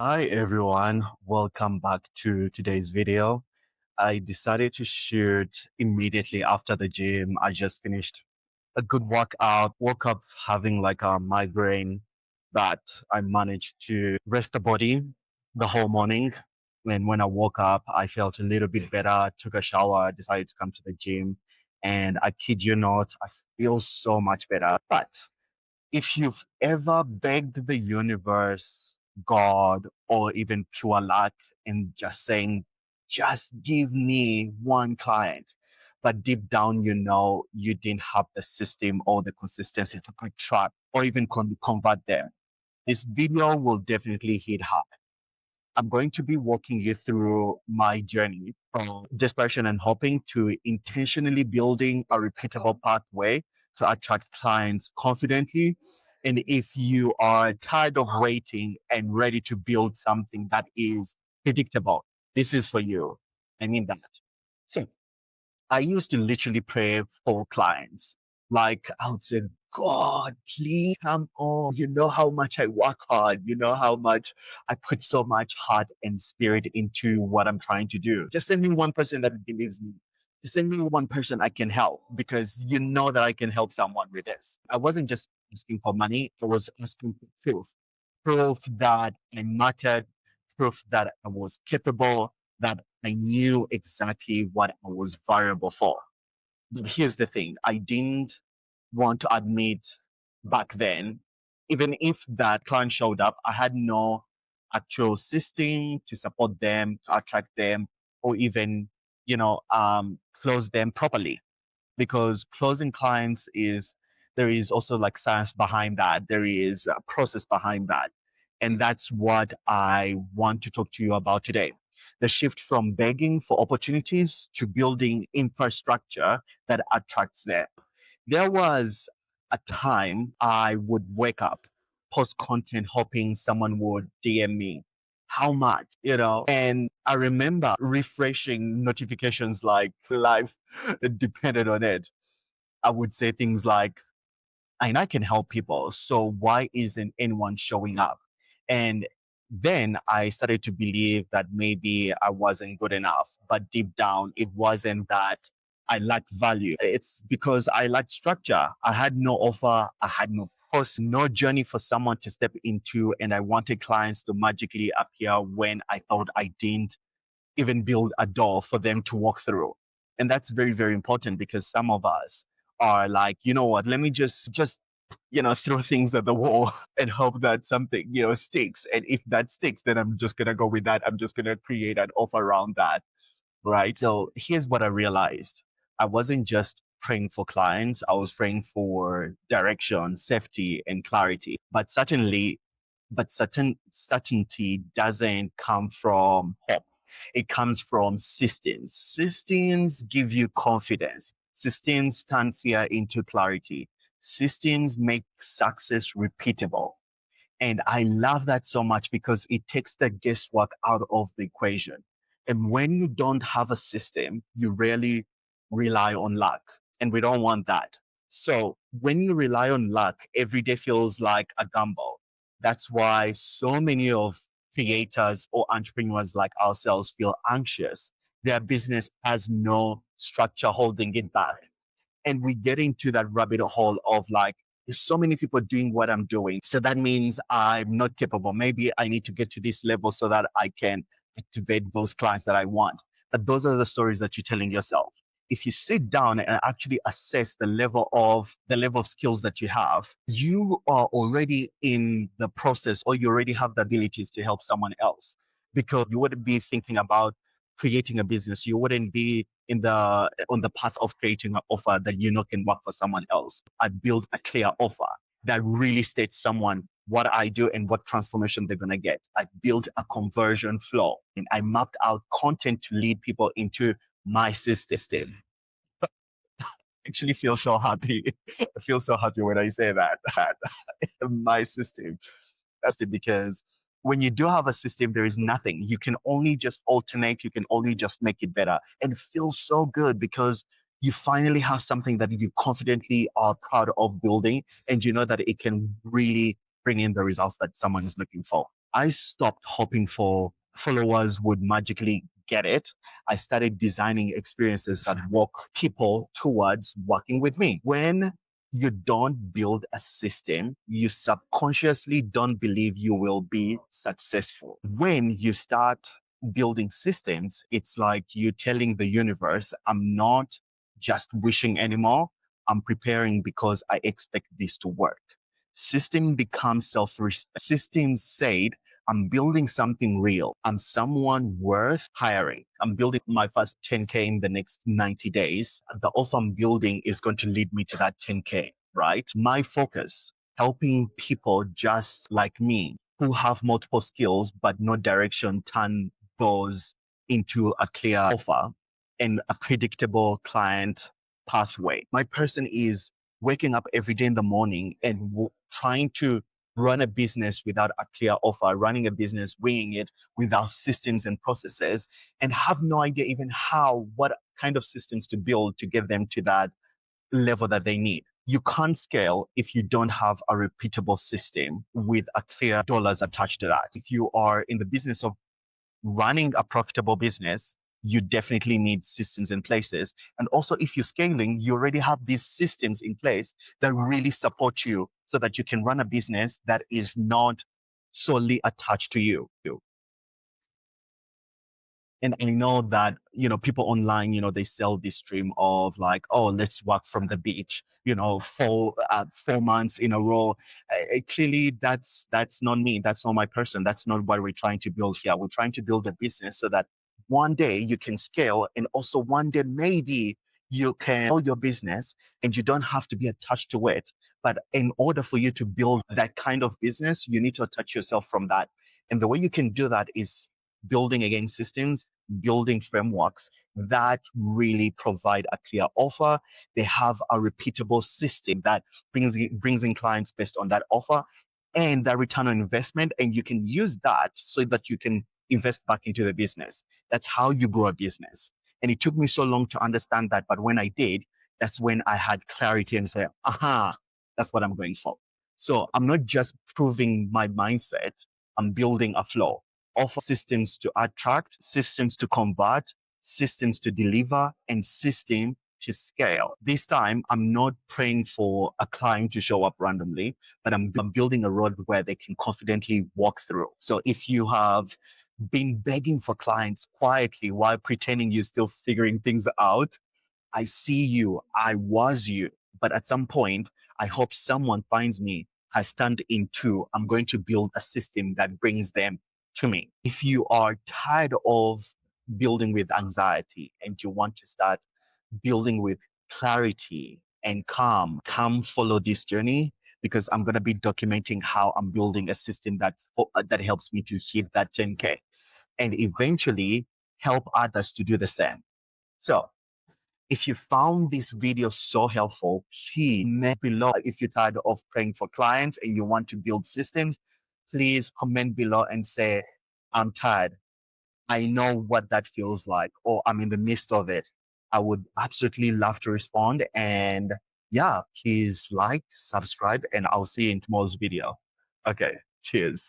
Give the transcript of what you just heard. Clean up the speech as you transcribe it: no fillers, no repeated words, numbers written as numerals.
Hi everyone, welcome back to today's video. I decided to shoot immediately after the gym. I just finished a good workout, woke up having like a migraine, but I managed to rest the body the whole morning. And when I woke up, I felt a little bit better, took a shower, decided to come to the gym. And I kid you not, I feel so much better. But if you've ever begged the universe, God, or even pure luck and just saying, just give me one client, but deep down, you know, you didn't have the system or the consistency to attract or even convert them, this video will definitely hit hard. I'm going to be walking you through my journey from desperation and hoping to intentionally building a repeatable pathway to attract clients confidently. And if you are tired of waiting and ready to build something that is predictable, this is for you. I mean that. So I used to literally pray for clients. Like I would say, God, please come on. You know how much I work hard. You know how much I put so much heart and spirit into what I'm trying to do. Just send me one person that believes me. Just send me one person I can help because you know that I can help someone with this. I wasn't just asking for money. I was asking for proof. Proof that I mattered, proof that I was capable, that I knew exactly what I was variable for. But here's the thing, I didn't want to admit back then, even if that client showed up, I had no actual system to support them, to attract them, or even, close them properly, because closing clients is, there is also like science behind that, there is a process behind that, and that's what I want to talk to you about today. The shift from begging for opportunities to building infrastructure that attracts them. There was a time I would wake up, post content, hoping someone would DM me. How much, And I remember refreshing notifications like life depended on it. I would say things like, and I can help people. So why isn't anyone showing up? And then I started to believe that maybe I wasn't good enough. But deep down, it wasn't that I lacked value. It's because I lacked structure. I had no offer. I had no post, no journey for someone to step into. And I wanted clients to magically appear when I thought I didn't even build a door for them to walk through. And that's very, very important because some of us are like, you know what, let me just throw things at the wall and hope that something, sticks. And if that sticks, then I'm just gonna go with that. I'm just gonna create an offer around that. Right. So here's what I realized. I wasn't just praying for clients, I was praying for direction, safety, and clarity. But certainty doesn't come from hope. It comes from systems. Systems give you confidence. Systems turn fear into clarity. Systems make success repeatable. And I love that so much because it takes the guesswork out of the equation. And when you don't have a system, you rarely rely on luck. And we don't want that. So when you rely on luck, every day feels like a gamble. That's why so many of creators or entrepreneurs like ourselves feel anxious. Their business has no structure holding it back, and we get into that rabbit hole of like, there's so many people doing what I'm doing. So that means I'm not capable. Maybe I need to get to this level so that I can activate those clients that I want. But those are the stories that you're telling yourself. If you sit down and actually assess the level of skills that you have, you are already in the process, or you already have the abilities to help someone else, because you wouldn't be thinking about creating a business. You wouldn't be in the on the path of creating an offer that you know can work for someone else. I built a clear offer that really states someone what I do and what transformation they're gonna get. I built a conversion flow and I mapped out content to lead people into my system. I actually feel so happy. I feel so happy when I say that. My system. That's it, because when you do have a system, there is nothing. You can only just alternate, you can only just make it better. And it feels so good because you finally have something that you confidently are proud of building, and you know that it can really bring in the results that someone is looking for. I stopped hoping for followers would magically get it. I started designing experiences that walk people towards working with me. When you don't build a system, you subconsciously don't believe you will be successful. When you start building systems, it's like you telling the universe, I'm not just wishing anymore. I'm preparing because I expect this to work. System becomes self-respect. Systems said, I'm building something real. I'm someone worth hiring. I'm building my first 10K in the next 90 days. The offer I'm building is going to lead me to that 10K, right? My focus, helping people just like me who have multiple skills but no direction, turn those into a clear offer and a predictable client pathway. My person is waking up every day in the morning and trying to run a business without a clear offer, running a business, winging it without systems and processes, and have no idea even what kind of systems to build to get them to that level that they need. You can't scale if you don't have a repeatable system with a clear dollars attached to that. If you are in the business of running a profitable business, you definitely need systems in places. And also, if you're scaling, you already have these systems in place that really support you so that you can run a business that is not solely attached to you. And I know that, people online, they sell this dream of like, oh, let's work from the beach, for 4 months in a row. Clearly, that's not me. That's not my person. That's not what we're trying to build here. We're trying to build a business so that one day you can scale, and also one day maybe you can build your business and you don't have to be attached to it. But in order for you to build that kind of business, you need to attach yourself from that. And the way you can do that is building again systems, building frameworks that really provide a clear offer. They have a repeatable system that brings in clients based on that offer and that return on investment. And you can use that so that you can invest back into the business. That's how you grow a business. And it took me so long to understand that. But when I did, that's when I had clarity and say, aha, that's what I'm going for. So I'm not just proving my mindset, I'm building a flow. Offer systems to attract, systems to convert, systems to deliver, and system to scale. This time, I'm not praying for a client to show up randomly, but I'm building a road where they can confidently walk through. So if you have been begging for clients quietly while pretending you're still figuring things out, I see you, I was you. But at some point, I hope someone finds me, has turned into, I'm going to build a system that brings them to me. If you are tired of building with anxiety and you want to start building with clarity and come follow this journey because I'm going to be documenting how I'm building a system that helps me to hit that 10K and eventually help others to do the same. So if you found this video so helpful, please comment below. If you're tired of praying for clients and you want to build systems, please comment below and say, I'm tired. I know what that feels like, or I'm in the midst of it. I would absolutely love to respond. And yeah, please like, subscribe, and I'll see you in tomorrow's video. Okay, cheers.